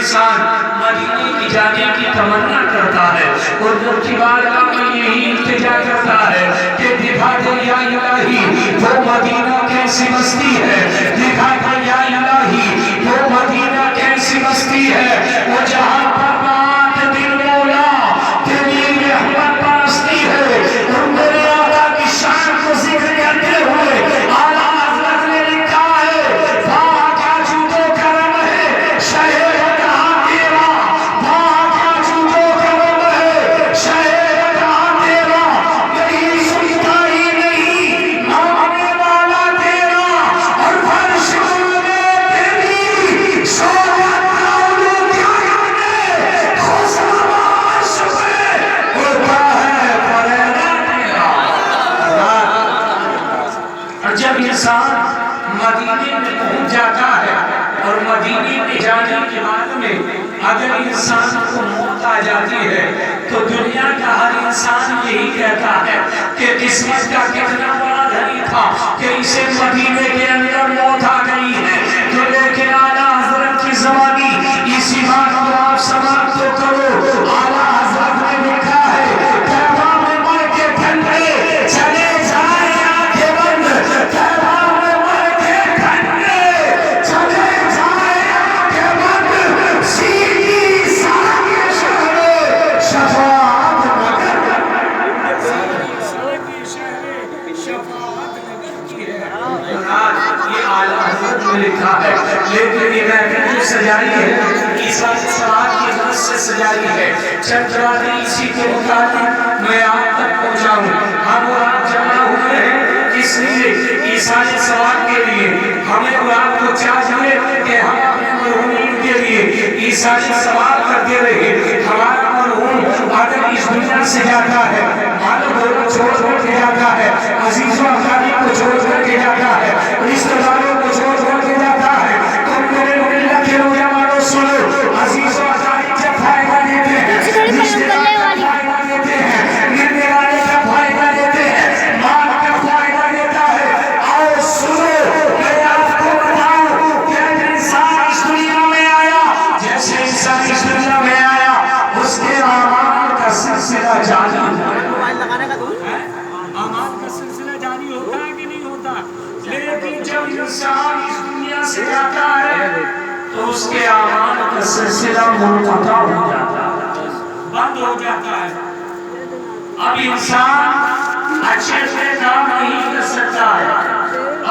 इंसान मदीने की जाने की तमन्ना करता है और जब की बारगाह में यही इल्तिजा करता है कि दिखा दे या इलाही वो मदीना कैसी बस्ती है, दिखा दे या इलाही वो मदीना कैसी बस्ती है, वो जहां पर बात दिल मौला तेरी रहमत बरसती है। और मेरे आका की शान को जिक्र करते हुए आला हज़रत ने लिखा है, वाह क्या जूदो करम है शहर कहाँ तेरा, वाह क्या जूदो करम है शहर कहाँ तेरा, नहीं सुनता ही नहीं मांगने वाला तेरा, और फर्श में तेरी शोहरत का उलूदिया करने खुशनवाज में उड़ता है फरेदा तेरा। और जब इंसान मदीने में पहुंच जाता है और मदीने में जाने के बाद में अगर इंसान को मौत आ जाती है तो दुनिया का हर इंसान यही कहता है कि किस्मत का कितना बड़ा धनी था कि इसे मदीने के अंदर मौत आ गई है। तो लेकिन आला हज़रत की ज़बानी इसी बात को आप समाप्त तो करो। आला हज़रत ने लिखा है, तैबा में मर के ठंडे चले जाए आंखें बंद, तैबा में मर के ठंडे चले जाए आंखें बंद, सीधी सागे शहरे शफाअत नगर ये आला हज़रत ने लिखा है। लेकिन ये महफिल जो सजाई है ईसा सलात की मदद से सजाई है। चंद्रादि इसी के मुताबिक मैं आप तक पहुंचाऊं। हम और आप जमा हुए हैं इसलिए ईसा सलात के लिए हमें और आपको चाहिए कि हम अपने मरहूम के लिए ईसा सलात करते रहे। हमारा मरहूम अगर इस दुनिया से जाता है, मानो छोड़ के जाता है, अजीजों अफगानी को छोड़ के जाता है, रिश्तेदारों को छोड़ के जाता है, तो मेरे मुल्ला के नौजवानों सुनो, अजीजों अफगानी जब फायदा देते हैं, रिश्तेदार का फायदा देते हैं, मिलने वाले का फायदा देते हैं, माल का फायदा देता है। आओ सुनो, मैं आपको बताऊं कि इंसान इस दुनिया में आया, जैसे इंसान इस दुनिया में आया उसके आमाल का सिलसिला जारी है। आमाल का सिलसिला जारी होता है कि नहीं होता? लेकिन जब इंसान इस दुनिया से जाता है तो उसके आमाल का सिलसिला मुनक़ता हो जाता है, बंद हो जाता है। अब इंसान अच्छे से काम नहीं कर सकता है,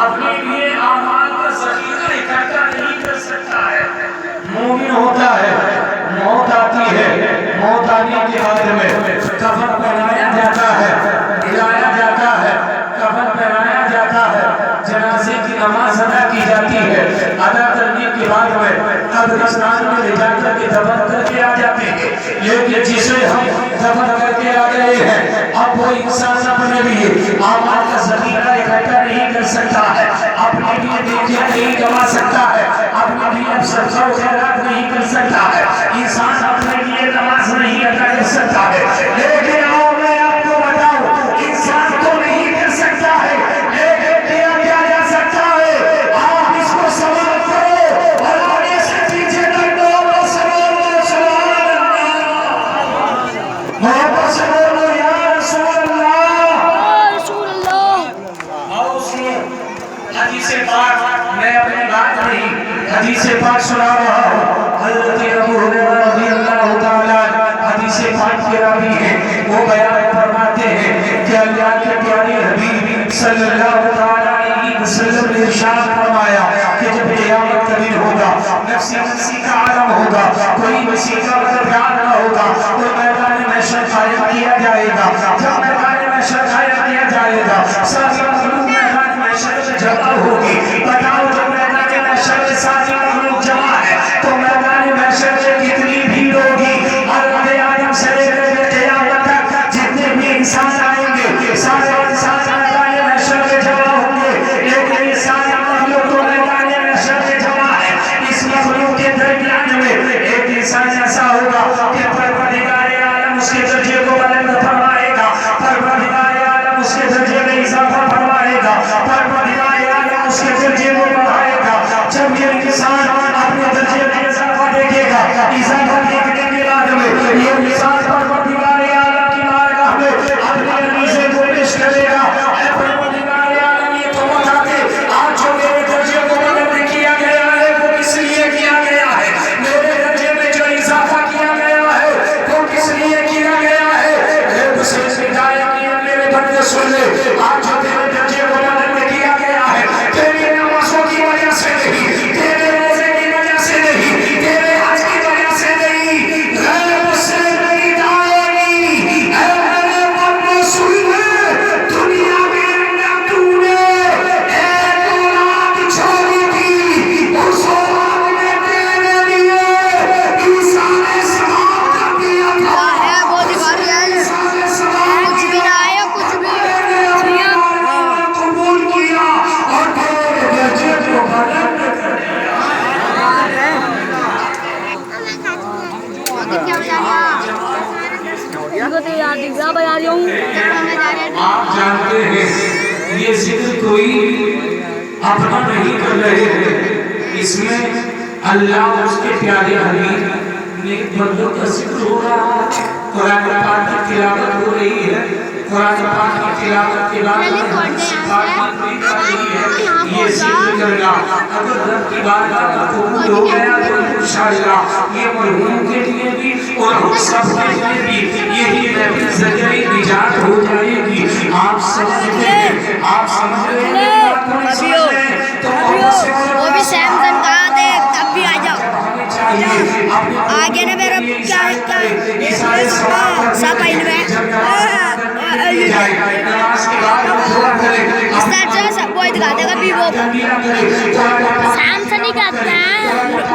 अपने लिए आमाल का ज़ख़ीरा इकट्ठा नहीं कर सकता है। मोमिन होता है, मौत आती है, मौत आने के बाद में कफन पहनाया जाता है, हिलाया जाता है, कफन पहनाया जाता है, जनाजे की नमाज अदा की जाती है। अदा करने के बाद में कब्रिस्तान में ले जाकर के दफन करके आ जाते हैं। लेकिन जिसे हम दफन करके आ गए हैं, अब वो इंसान अपने लिए आमाल का ज़ख़ीरा इकट्ठा नहीं कर सकता है, अपने लिए नेकियां नहीं कमा सकता है, अपने लिए सदका खैरात नहीं कर सकता है, इंसान अपने लिए नमाज नहीं अदा कर सकता है। लेकिन आओ मैं आपको बताऊं, इंसान तो नहीं कर सकता है, लेकिन किया जा सकता है। आप इसको सवाल करो और आगे से पीछे तक बोलो सुभान अल्लाह, मोहब्बत से बोलो या रसूल अल्लाह। आओ सुनो हदीस पाक, मैं अपनी बात नहीं हदीस पाक सुना रहा हूँ। हज़रत अबू हुरैरा रज़ियल्लाहु ताला हदीस पाक के रावी हैं, वो बयान फरमाते हैं कि अल्लाह के प्यारे हबीब सल्लल्लाहु ताला अलैहि वसल्लम ने इरशाद फरमाया कि जब क़यामत का दिन होगा, नफ्सी का आलम होगा, कोई वसी का मददगार न होगा, तो मैदान महशर कायम किया जाएगा। जब मैदान महशर कायम किया जाएगा, सारी मखलूक मैदान महशर में जमा होगी। बताओ जब मैदान महशर में सारी मखलूक जमा है तो मैदान महशर में कितनी भीड़ होगी। हज़रत आदम से लेकर क़यामत तक जितने भी इंसान आएंगे, सारे इंसान मैदान महशर में जमा होंगे। लेकिन ये सारी मखलूक तो मैदान महशर में जमा है। इस मखलूक के दरमियान में एक इंसान ऐसा होगा कि परवरदिगार आलम उसके दर्जे को बुलंद फरमाएगा। बजा रही हूँ। आप जानते हैं ये जिक्र कोई अपना नहीं कर रहे हैं, इसमें अल्लाह उसके प्यारे हबीब नेक बंदों का जिक्र हो रहा है। कुरान पाक की तिलावत हो रही है। कुरान पाक की तिलावत के बाद ये जिक्र करना अगर रब की बारगाह में कबूल हो गया तो इंशाअल्लाह ये मरहूम के लिए भी और हम सब के लिए भी यही नबी ज़रिए निजात हो जाएगी। आप समझते हैं? आप समझ रहे हैं? वो भी सैमसंग का दे तब भी आ जाओ। आगे ना मेरा क्या सब आइन में वो दिखा देगा वीवो का, सैमसंग ही कहते हैं,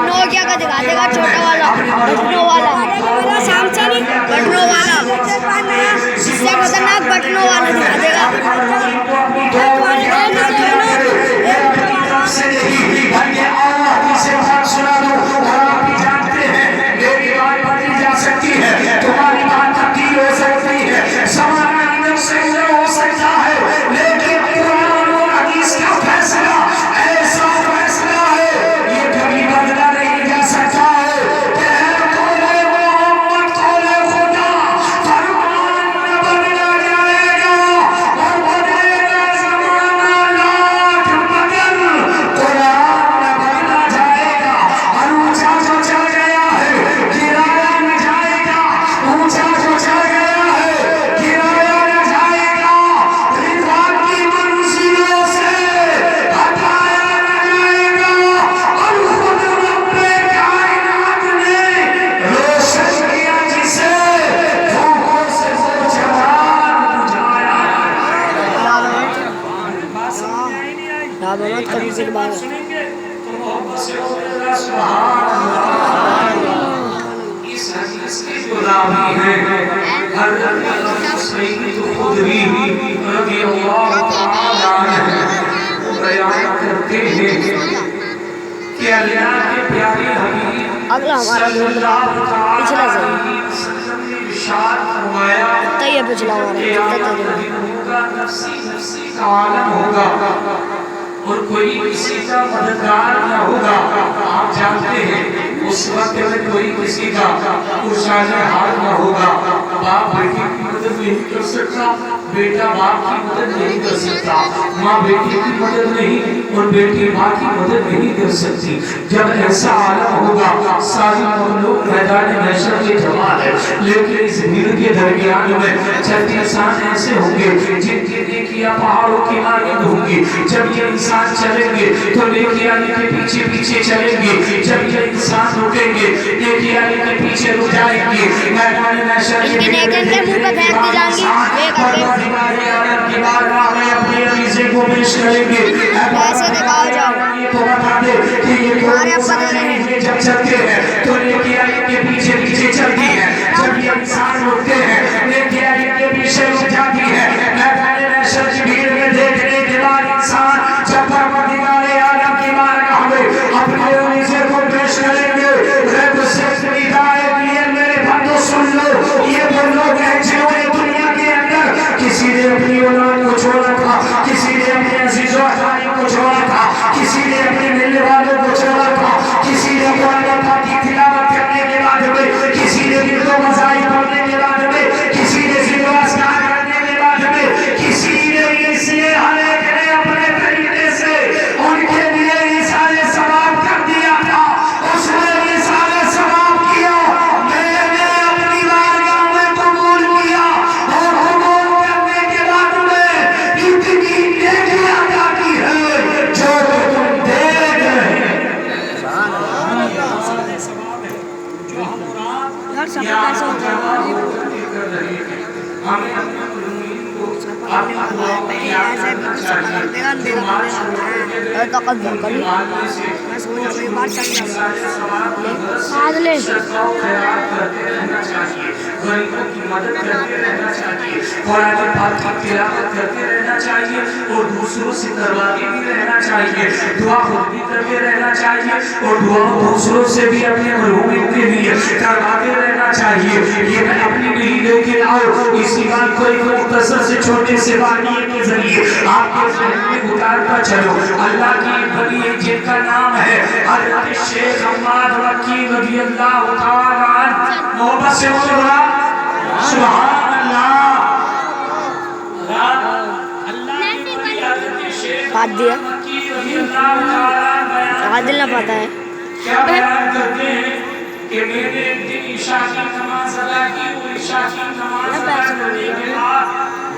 नोकिया का दिखा देगा छोटा वाला बटनों वाला, सैमसंग बटनों वाला, इससे खतरनाक बटनों वाला दिखा देगा। तुम्हारी बात तब्दील हो सकती है, समाना इधर से उधर हो सकता है, लेकिन कुरान और हदीस का फैसला ऐसा फैसला है ये कभी बदला नहीं जा सकता है। कौले मोहम्मद कौले खुदा, फरमान न बदला जाएगा और बदलेगा ज़माना लाख बदल, कुरान न बदला जाएगा और ऊंचा जो चल गया है गिराया न जाएगा, ऊंचा जो चल गया है गिराया न जाएगा, रिज़ा की मंजिलों से हटाया न जाएगा और खुद रब्बे कायनात ने रोशन किया जिसे धूपों से वो जमाल बुझाया। कभी से बात सुनेंगे तो मोहब्बत से बोलेगा सुभान अल्लाह। इस हदीस के जो रावी हैं हज़रत सईद खुदरी रज़ियल्लाहु तआला अन्हु बयान करते हैं कि अल्लाह के प्यारे हबीब अगला हमारा पिछला वसल्लम ने इरशाद फरमाया ये पिछला हमारा नफ्सी नफ्सी का आलम होगा और कोई किसी का मददगार न होगा। आप जानते हैं उस वक्त में कोई किसी का कुशाने हाल न होगा। बाप बेटी की मदद नहीं कर सकता, बेटा बाप की मदद नहीं कर सकता, माँ बेटी की मदद नहीं और बेटी माँ की मदद नहीं कर सकती। जब ऐसा आलम होगा सारी मखलूक मैदान महशर के जमाल है, लेकिन इस भीड़ के दरमियान में चंद इंसान ऐसे होंगे जिनकी नेकियां पहाड़ों की मानंद होंगी। जब ये इंसान चलेंगे तो नेकी आने के पीछे पीछे चलेंगे, जब ये इंसान रुकेंगे नेकी आने के पीछे रुक जाएंगे। मैदान महशर के मुंह पे फेंक दी जाएंगी ये करके के बाद में अपने अरीज़े को पेश करेंगे। ऐसे दिखाओ जाओ तो बता दे कि ये हमारे अब्बा दे रहे हैं। जब चलते हैं तो नेकी आने के पीछे पीछे चलती है, जब ये इंसान रुकते हैं नेकी आने के पीछे रुक जाती है। मैदान महशर की भीड़ में देखने के बाद इंसान जब परवरदिगार आलम की बारगाह में अपने अरीज़े को पेश करेंगे, रब से हिदायत लिए मेरे बंदो सुन लो, ये वो लोग हैं जिन्होंने दुनिया के अंदर किसी ने अपनी औलाद को छोड़ा था, किसी ने अपने अजीज़ों अहबाब को छोड़ा था, किसी ने अपने मिलने वालों को छोड़ा था, किसी ने कुरान पाक की तिलावत करने के बाद में, किसी ने विर्दो मसाइल पढ़ने के बाद में, किसी ने जिक्र अस्कार करने के बाद में, किसी ने इसलिए हर एक ने अपने तरीके से उनके लिए ये सारे सवाब कर दिया था, उसने ये सारे सवाब किया, मैंने अपनी बारगाह में कबूल किया और कबूल करने के बाद में इतनी नेकियां जाती है जो तुम देख रहे हैं। यार सब कैसे हो जाएगा हमें अपने मुर्मीन को अपनी दुआओं में याद रखना चाहिए। तकद्दुम करी मैं सोच रही बात चल रहना चाहिए, गरीबों की मदद करते रहना चाहिए, कुरान पाक की तिलावत करते रहना चाहिए और दूसरों से करवाते भी रहना चाहिए, दुआ खुद भी करते रहना चाहिए और दुआ दूसरों से भी अपने मरहूमिन के लिए करवाते रहना चाहिए। ये मैं अपनी नहीं लेकिन आओ इसी बात को एक मुख्तसर से छोटे से वाक़ये के जरिए आपके ज़हन में उतारता चलो। अल्लाह की एक वली है जिनका नाम है हज़रत शेख हम्माद मक्की रज़ियल्लाहु तआला अन्हु। मोहब्बत से बोलो सुभान अल्लाह। बात दिया आदिल ना पता है क्या बयान करते हैं कि मैंने एक दिन ईशा की नमाज अदा की। वो ईशा की नमाज अदा करने के बाद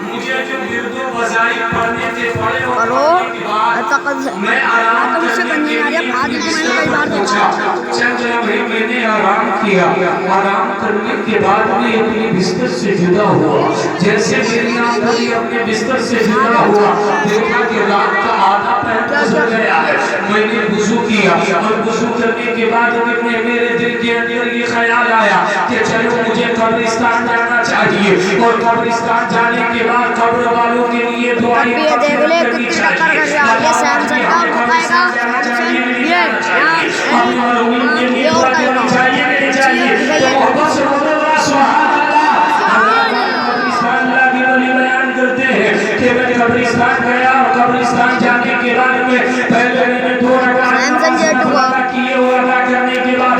मुझे जो बिरदो बजाई पढ़ने थे पढ़े और पढ़ने के बाद मैं आराम करने के लिए चंद लम्हे मैंने आराम किया। आराम करने के बाद मैं अपने बिस्तर से जुदा हुआ। जैसे मेरी आंखें अपने बिस्तर से जुदा हुआ देखा कि रात का आधा पहर गुजर गया है। मैंने वुज़ू किया और वुज़ू करने के बाद मेरे दिल के अंदर ये ख्याल आया कि चलो मुझे कब्रिस्तान जाना चाहिए और कब्रिस्तान जाने के बाद कब्र वालों के लिए दुआएं करनी चाहिए। कब्रिस्तान गया और कब्रिस्तान जाने के बाद में पहले मैंने 2 रकात किए और अदा करने के बाद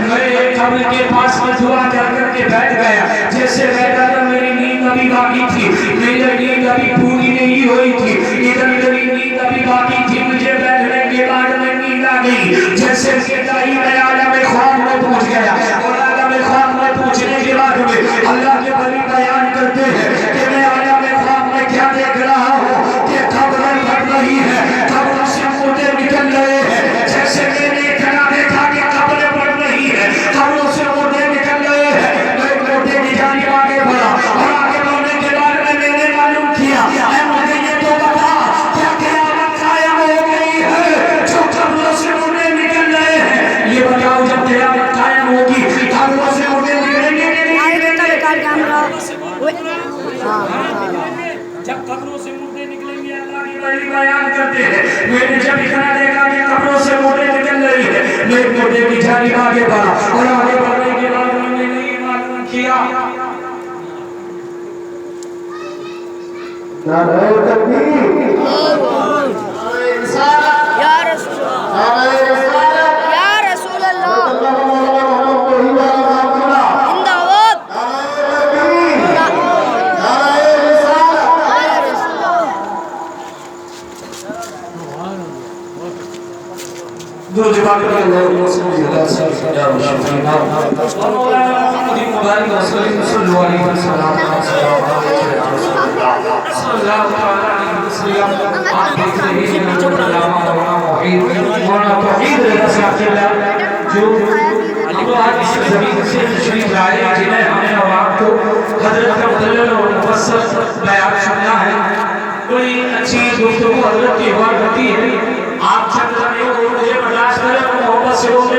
मैं एक कब्र के पास में दुआ करके बैठ गया। जैसे बैठा तो मेरी नींद अभी बाकी थी, मेरी नींद अभी पूरी नहीं हुई थी, इधर मेरी नींद अभी बाकी थी। मुझे बैठने के बाद में नींद आ गई। जैसे मैं आलम ख्वाब में पहुंच गया और आलम ख्वाब में पहुंचने के बाद में अल्लाह के वली बयान करते हैं कि मैं आलम ख्वाब में क्या देख रहा हूँ कि खबरें बढ़ रही है, खबरों से मुर्दे निकल रहे हैं। जैसे मैंने इतना देखा कि खबरें बढ़ रही है, खबरों से मुर्दे निकल रहे हैं। मैं मुर्दे की जानिब आगे बढ़ा और आगे बढ़ने के बाद में मैंने मालूम किया मुझे ये तो बता क्या क़यामत कायम हो गई है जो खबरों से मुर्दे निकल रहे हैं। ये बताओ जब क़यामत कायम होगी खबरों से मुर्दे निकलेंगे जब कब्रों से मुर्दे निकलेंगे। अल्लाह की वली बयान करते हैं मैंने जब इतना देखा कि कब्रों से मुर्दे निकल रही है मैं मुर्दे की जानिब आगे बढ़ा और आगे बढ़ने के बाद मैंने ये मालूम किया दो जवाब के अल्लाह रसूल अल्लाह सल्लल्लाहु अलैहि वसल्लम मुबारक सल्लल्लाहु अलैहि वसल्लम सल्लल्लाहु अलैहि वसल्लम। आप देख रहे हैं जो आज इस जमीन से तशरीफ लाए जिन्हें हमने और आपको हजरत का मुदल्लल और मुफस्सल